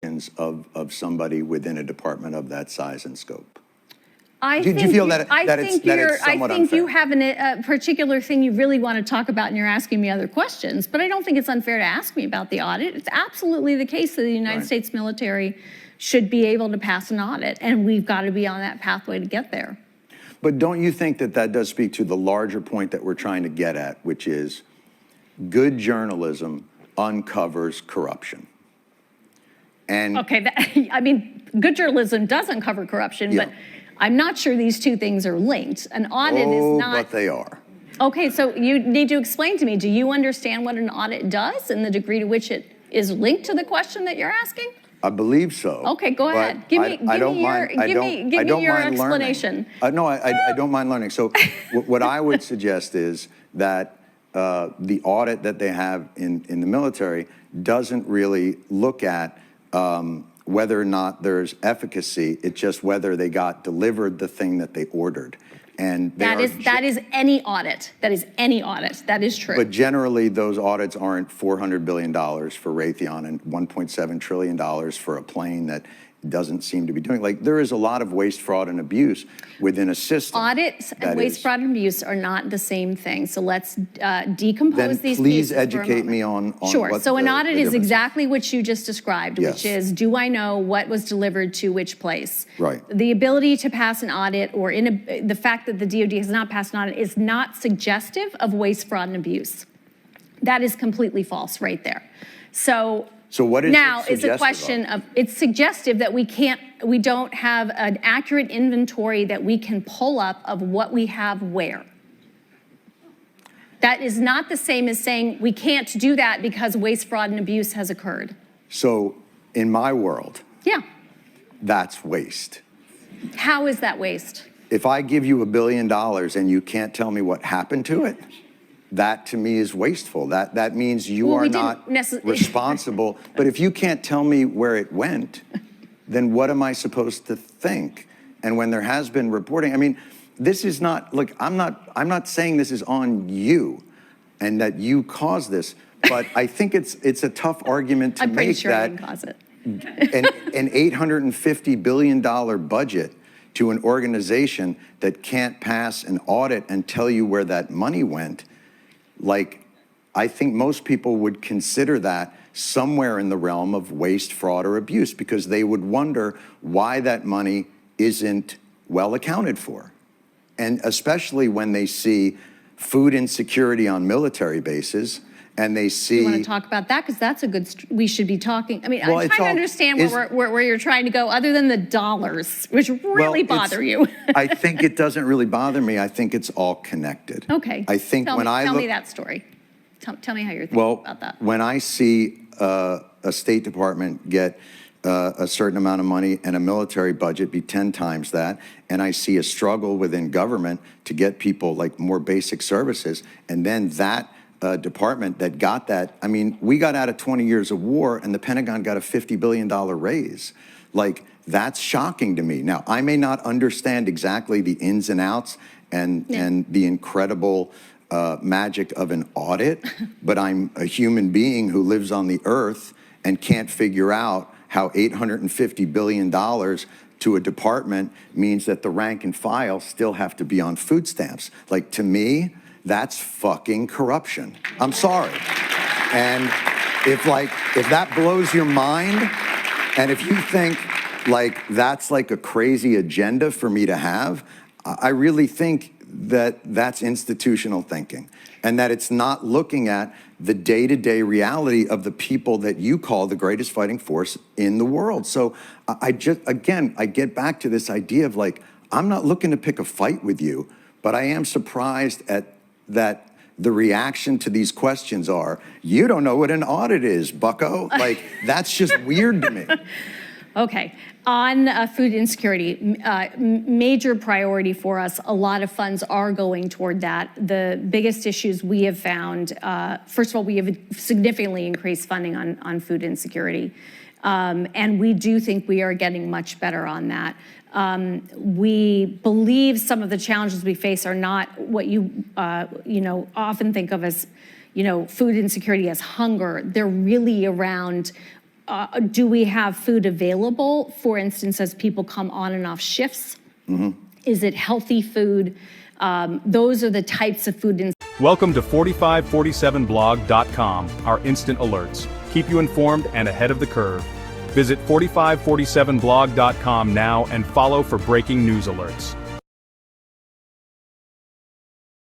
of somebody within a department of that size and scope? I Do you feel that it's somewhat unfair? You have a particular thing you really want to talk about, and you're asking me other questions. But I don't think it's unfair to ask me about the audit. It's absolutely the case that the United States military should be able to pass an audit, and we've got to be on that pathway to get there. But don't you think that that does speak to the larger point that we're trying to get at, which is good journalism uncovers corruption? And okay, I mean, good journalism does uncover corruption, but I'm not sure these two things are linked. An audit is not. But they are. Okay, so you need to explain to me, do you understand what an audit does and the degree to which it is linked to the question that you're asking? I believe so. Okay, go ahead. Give me your explanation. No, I don't mind learning. So what I would suggest is that the audit that they have in the military doesn't really look at whether or not there's efficacy. It's just whether they got delivered the thing that they ordered. And that is any audit. That is any audit. That is true. But generally, those audits aren't $400 billion for Raytheon and $1.7 trillion for a plane that doesn't seem to be doing. Like, there is a lot of waste, fraud, and abuse within a system. Audits and waste, fraud, and abuse are not the same thing. So let's decompose these pieces. Then please educate me on Sure. What so an audit is exactly what you just described, which is, do I know what was delivered to which place? Right. The ability to pass an audit, or the fact that the DoD has not passed an audit, is not suggestive of waste, fraud, and abuse. That is completely false right there. So what is now it's a question of, it's suggestive that we don't have an accurate inventory that we can pull up of what we have where. That is not the same as saying we can't do that because waste, fraud, and abuse has occurred. So in my world, that's waste. How is that waste? If I give you $1 billion and you can't tell me what happened to it, that to me is wasteful. That means you are not responsible. But if you can't tell me where it went, then what am I supposed to think? And when there has been reporting, I mean, this is not, look, I'm not saying this is on you and that you caused this, but I think it's a tough argument to I'm pretty make sure that I didn't cause it. an $850 billion budget to an organization that can't pass an audit and tell you where that money went. Like, I think most people would consider that somewhere in the realm of waste, fraud, or abuse, because they would wonder why that money isn't well accounted for. And especially when they see food insecurity on military bases, and they see— You want to talk about that? Because that's a good— we should be talking— I mean, I'm trying to understand where you're trying to go, other than the dollars, which really bother you. I think it doesn't really bother me. I think it's all connected. Okay. I think tell me that story. Tell me how you're thinking about that. When I see a State Department get a certain amount of money and a military budget be 10 times that, and I see a struggle within government to get people like more basic services, and then that department that got that, I mean, we got out of 20 years of war and the Pentagon got a $50 billion raise. Like, that's shocking to me. Now, I may not understand exactly the ins and outs and the incredible magic of an audit, but I'm a human being who lives on the earth and can't figure out how $850 billion to a department means that the rank and file still have to be on food stamps. Like, to me, that's fucking corruption. I'm sorry. And if that blows your mind, and if you think like that's like a crazy agenda for me to have, I really think that that's institutional thinking, and that it's not looking at the day-to-day reality of the people that you call the greatest fighting force in the world. So I get back to this idea of like, I'm not looking to pick a fight with you, but I am surprised at that the reaction to these questions are, you don't know what an audit is, bucko. Like, that's just weird to me. Okay, on food insecurity, major priority for us. A lot of funds are going toward that. The biggest issues we have found, first of all, we have significantly increased funding on food insecurity. And we do think we are getting much better on that. We believe some of the challenges we face are not what you often think of as, food insecurity as hunger. They're really around do we have food available, for instance, as people come on and off shifts? Is it healthy food? Those are the types of food. Welcome to 4547blog.com, our instant alerts. Keep you informed and ahead of the curve. Visit 4547blog.com now and follow for breaking news alerts.